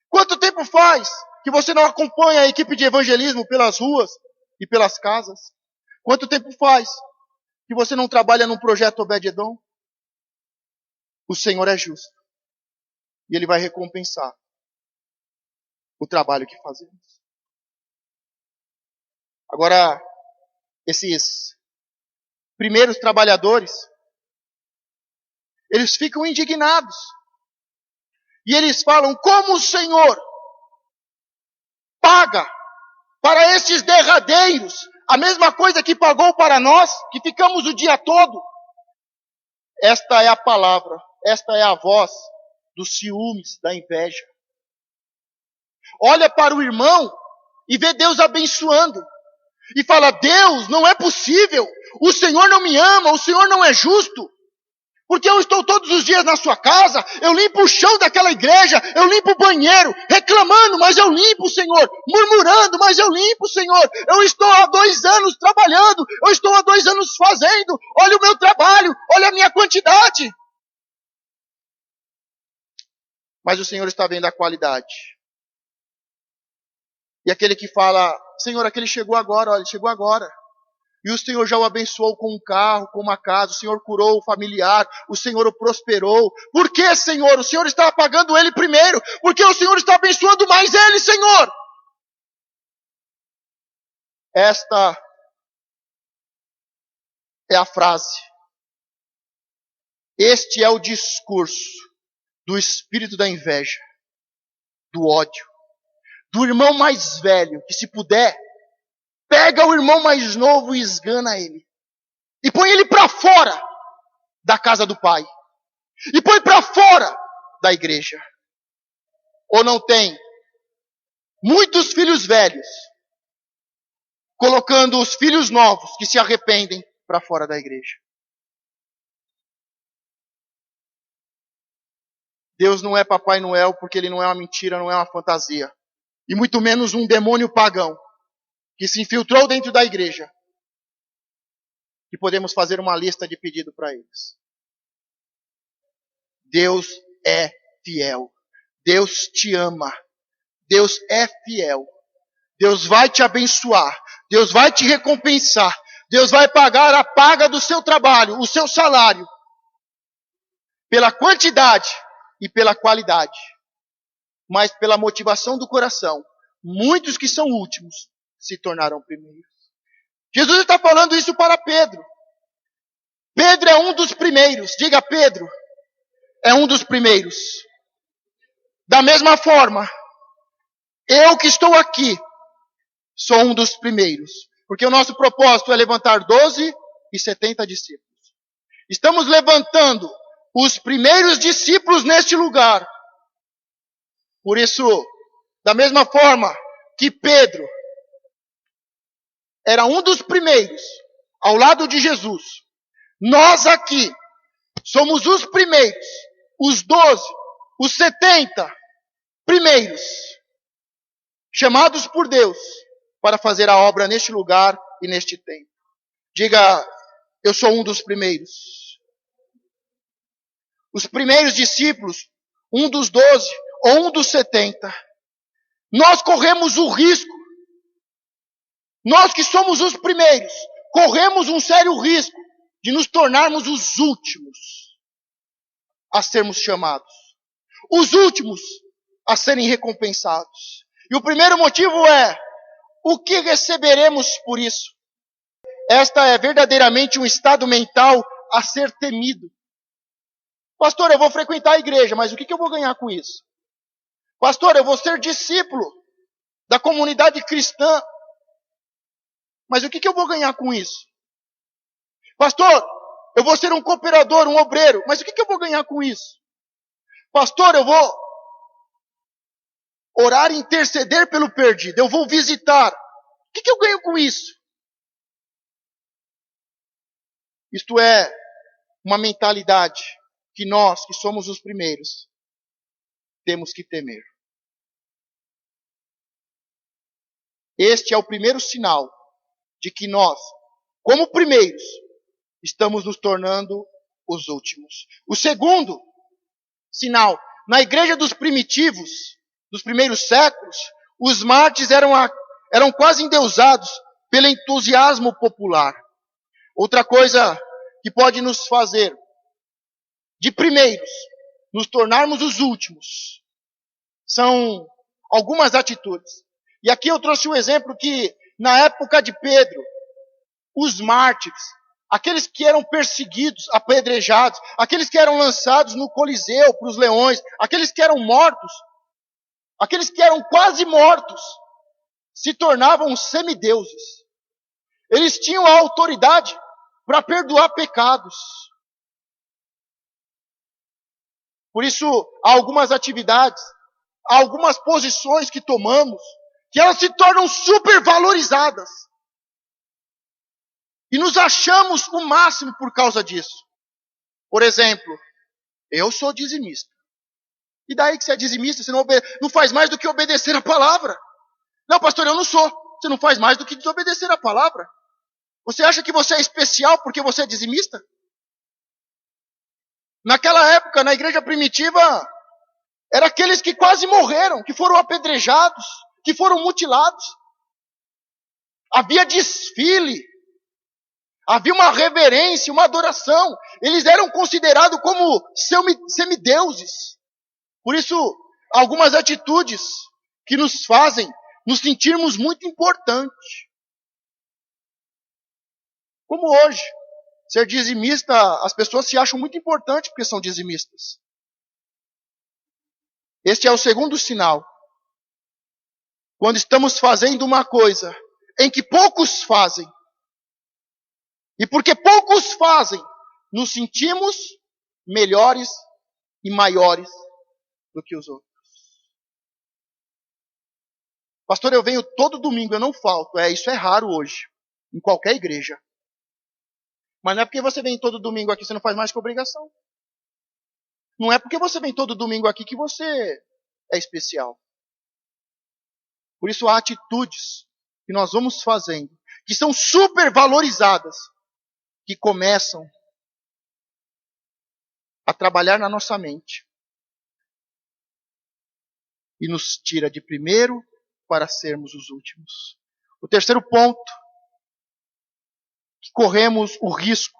Quanto tempo faz que você não acompanha a equipe de evangelismo pelas ruas e pelas casas? Quanto tempo faz que você não trabalha num projeto Obed-Edom? O Senhor é justo. E Ele vai recompensar o trabalho que fazemos. Agora, esses primeiros trabalhadores, eles ficam indignados. E eles falam, como o Senhor paga para esses derradeiros a mesma coisa que pagou para nós, que ficamos o dia todo? Esta é a palavra, esta é a voz dos ciúmes, da inveja. Olha para o irmão e vê Deus abençoando. E fala, Deus, não é possível. O Senhor não me ama, o Senhor não é justo. Porque eu estou todos os dias na sua casa, eu limpo o chão daquela igreja, eu limpo o banheiro, reclamando, mas eu limpo, Senhor, murmurando, mas eu limpo, Senhor, eu estou há 2 anos trabalhando, eu estou há 2 anos fazendo, olha o meu trabalho, olha a minha quantidade. Mas o Senhor está vendo a qualidade. E aquele que fala, Senhor, aquele chegou agora, olha, chegou agora. E o Senhor já o abençoou com um carro, com uma casa, o Senhor curou o familiar, o Senhor o prosperou. Por que, Senhor? O Senhor está pagando ele primeiro, porque o Senhor está abençoando mais ele, Senhor. Esta é a frase. Este é o discurso do espírito da inveja, do ódio, do irmão mais velho, que se puder, pega o irmão mais novo e esgana ele. E põe ele para fora da casa do pai. E põe para fora da igreja. Ou não tem muitos filhos velhos colocando os filhos novos que se arrependem para fora da igreja. Deus não é Papai Noel porque Ele não é uma mentira, não é uma fantasia. E muito menos um demônio pagão que se infiltrou dentro da igreja. E podemos fazer uma lista de pedido para eles. Deus é fiel. Deus te ama. Deus é fiel. Deus vai te abençoar. Deus vai te recompensar. Deus vai pagar a paga do seu trabalho, o seu salário. Pela quantidade e pela qualidade. Mas pela motivação do coração. Muitos que são últimos se tornaram primeiros. Jesus está falando isso para Pedro. Pedro é um dos primeiros. Diga, Pedro é um dos primeiros. Da mesma forma, Eu que estou aqui, sou um dos primeiros. Porque o nosso propósito é levantar 12 e 70 discípulos. Estamos levantando os primeiros discípulos neste lugar. Por isso, da mesma forma que Pedro era um dos primeiros ao lado de Jesus, nós aqui somos os primeiros, os 12, os 70 primeiros, chamados por Deus para fazer a obra neste lugar e neste tempo. Diga, eu sou um dos primeiros. Os primeiros discípulos, um dos 12 ou um dos 70. Nós corremos o risco, nós que somos os primeiros, corremos um sério risco de nos tornarmos os últimos a sermos chamados. Os últimos a serem recompensados. E o primeiro motivo é, o que receberemos por isso? Esta é verdadeiramente um estado mental a ser temido. Pastor, eu vou frequentar a igreja, mas o que eu vou ganhar com isso? Pastor, eu vou ser discípulo da comunidade cristã, mas o que eu vou ganhar com isso? Pastor, eu vou ser um cooperador, um obreiro, mas o que eu vou ganhar com isso? Pastor, eu vou orar e interceder pelo perdido, eu vou visitar. O que eu ganho com isso? Isto é uma mentalidade que nós, que somos os primeiros, temos que temer. Este é o primeiro sinal de que nós, como primeiros, estamos nos tornando os últimos. O segundo sinal, na igreja dos primitivos, dos primeiros séculos, os mártires eram quase endeusados pelo entusiasmo popular. Outra coisa que pode nos fazer, de primeiros, nos tornarmos os últimos, são algumas atitudes. E aqui eu trouxe um exemplo que, na época de Pedro, os mártires, aqueles que eram perseguidos, apedrejados, aqueles que eram lançados no Coliseu para os leões, aqueles que eram mortos, aqueles que eram quase mortos, se tornavam semideuses. Eles tinham a autoridade para perdoar pecados. Por isso, há algumas atividades, há algumas posições que tomamos, que elas se tornam supervalorizadas. E nos achamos o máximo por causa disso. Por exemplo, eu sou dizimista. E daí que você é dizimista, você não faz mais do que obedecer a palavra. Não, pastor, eu não sou. Você não faz mais do que desobedecer a palavra. Você acha que você é especial porque você é dizimista? Naquela época, na igreja primitiva, eram aqueles que quase morreram, que foram apedrejados, que foram mutilados. Havia desfile, havia uma reverência, uma adoração. Eles eram considerados como semideuses. Por isso, algumas atitudes que nos fazem nos sentirmos muito importantes. Como hoje, ser dizimista, as pessoas se acham muito importantes porque são dizimistas. Este é o segundo sinal. Quando estamos fazendo uma coisa em que poucos fazem, e porque poucos fazem, nos sentimos melhores e maiores do que os outros. Pastor, eu venho todo domingo, eu não falto. Isso é raro hoje, em qualquer igreja. Mas não é porque você vem todo domingo aqui, você não faz mais que obrigação. Não é porque você vem todo domingo aqui que você é especial. Por isso há atitudes que nós vamos fazendo, que são super valorizadas, que começam a trabalhar na nossa mente. E nos tira de primeiro para sermos os últimos. O terceiro ponto, que corremos o risco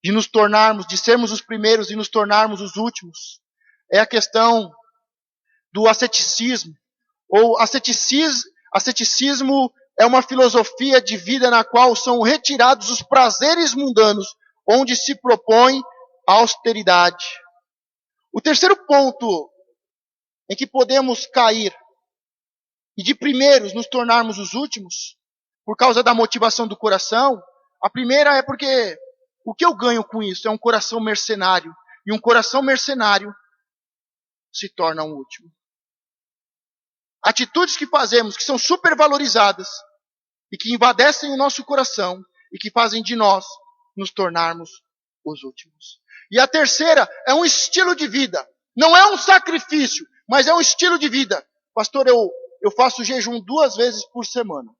de nos tornarmos, de sermos os primeiros e nos tornarmos os últimos, é a questão do asceticismo. Ou asceticismo é uma filosofia de vida na qual são retirados os prazeres mundanos, onde se propõe a austeridade. O terceiro ponto em que podemos cair e de primeiros nos tornarmos os últimos, por causa da motivação do coração, a primeira é porque o que eu ganho com isso é um coração mercenário. E um coração mercenário se torna um último. Atitudes que fazemos que são supervalorizadas e que invadecem o nosso coração e que fazem de nós nos tornarmos os últimos. E a terceira é um estilo de vida. Não é um sacrifício, mas é um estilo de vida. Pastor, eu faço jejum 2 vezes por semana.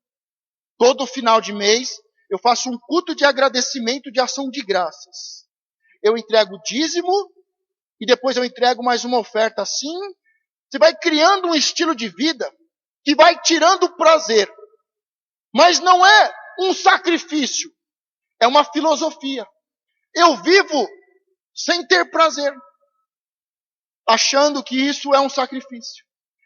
Todo final de mês eu faço um culto de agradecimento, de ação de graças. Eu entrego dízimo e depois eu entrego mais uma oferta assim. Você vai criando um estilo de vida que vai tirando o prazer. Mas não é um sacrifício, é uma filosofia. Eu vivo sem ter prazer, achando que isso é um sacrifício.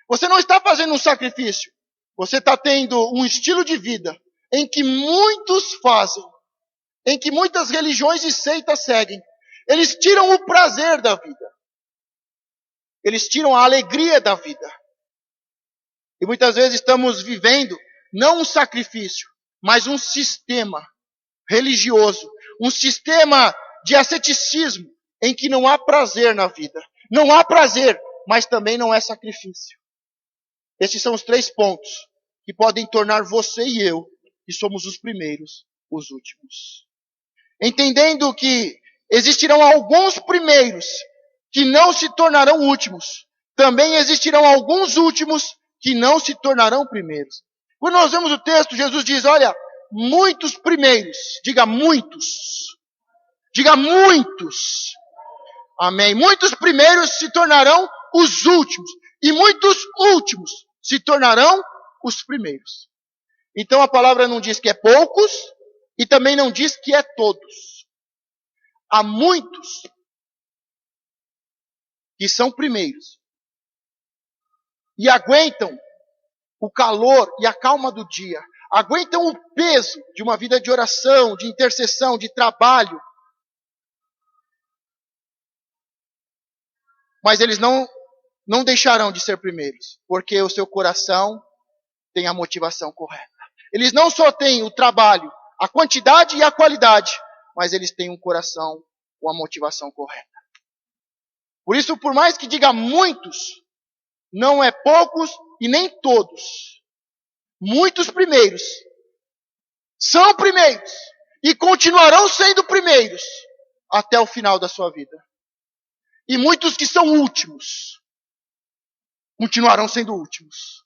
Você não está fazendo um sacrifício, você está tendo um estilo de vida em que muitos fazem, em que muitas religiões e seitas seguem. Eles tiram o prazer da vida. Eles tiram a alegria da vida. E muitas vezes estamos vivendo não um sacrifício, mas um sistema religioso, um sistema de asceticismo em que não há prazer na vida. Não há prazer, mas também não é sacrifício. Esses são os 3 pontos que podem tornar você e eu, que somos os primeiros, os últimos. Entendendo que existirão alguns primeiros que não se tornarão últimos, também existirão alguns últimos que não se tornarão primeiros. Quando nós vemos o texto, Jesus diz, olha, muitos primeiros, diga muitos, amém, muitos primeiros se tornarão os últimos, e muitos últimos se tornarão os primeiros. Então a palavra não diz que é poucos, e também não diz que é todos. Há muitos que são primeiros, e aguentam o calor e a calma do dia, aguentam o peso de uma vida de oração, de intercessão, de trabalho, mas eles não deixarão de ser primeiros, porque o seu coração tem a motivação correta. Eles não só têm o trabalho, a quantidade e a qualidade, mas eles têm um coração com a motivação correta. Por isso, por mais que diga muitos, não é poucos e nem todos. Muitos primeiros são primeiros e continuarão sendo primeiros até o final da sua vida. E muitos que são últimos continuarão sendo últimos.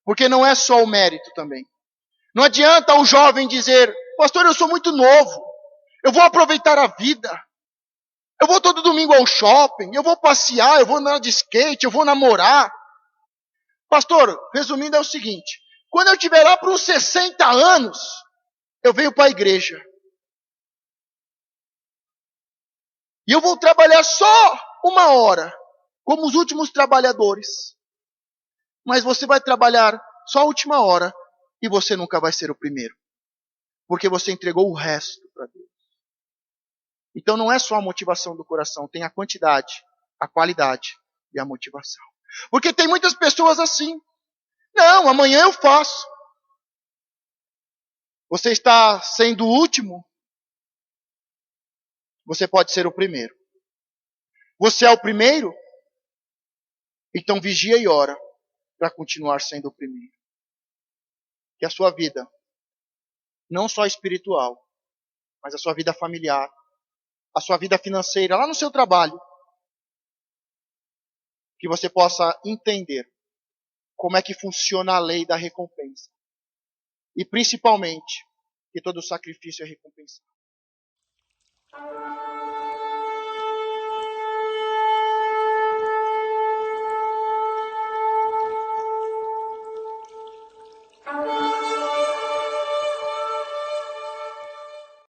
Porque não é só o mérito também. Não adianta o jovem dizer, pastor, eu sou muito novo, eu vou aproveitar a vida, eu vou todo domingo ao shopping, eu vou passear, eu vou andar de skate, eu vou namorar. Pastor, resumindo é o seguinte, quando eu estiver lá para uns 60 anos, eu venho para a igreja. E eu vou trabalhar só 1 hora, como os últimos trabalhadores. Mas você vai trabalhar só a última hora e você nunca vai ser o primeiro. Porque você entregou o resto para Deus. Então não é só a motivação do coração, tem a quantidade, a qualidade e a motivação. Porque tem muitas pessoas assim. Não, amanhã eu faço. Você está sendo o último? Você pode ser o primeiro. Você é o primeiro? Então vigia e ora para continuar sendo o primeiro. Que a sua vida, não só espiritual, mas a sua vida familiar, a sua vida financeira, lá no seu trabalho, que você possa entender como é que funciona a lei da recompensa. E principalmente, que todo sacrifício é recompensado.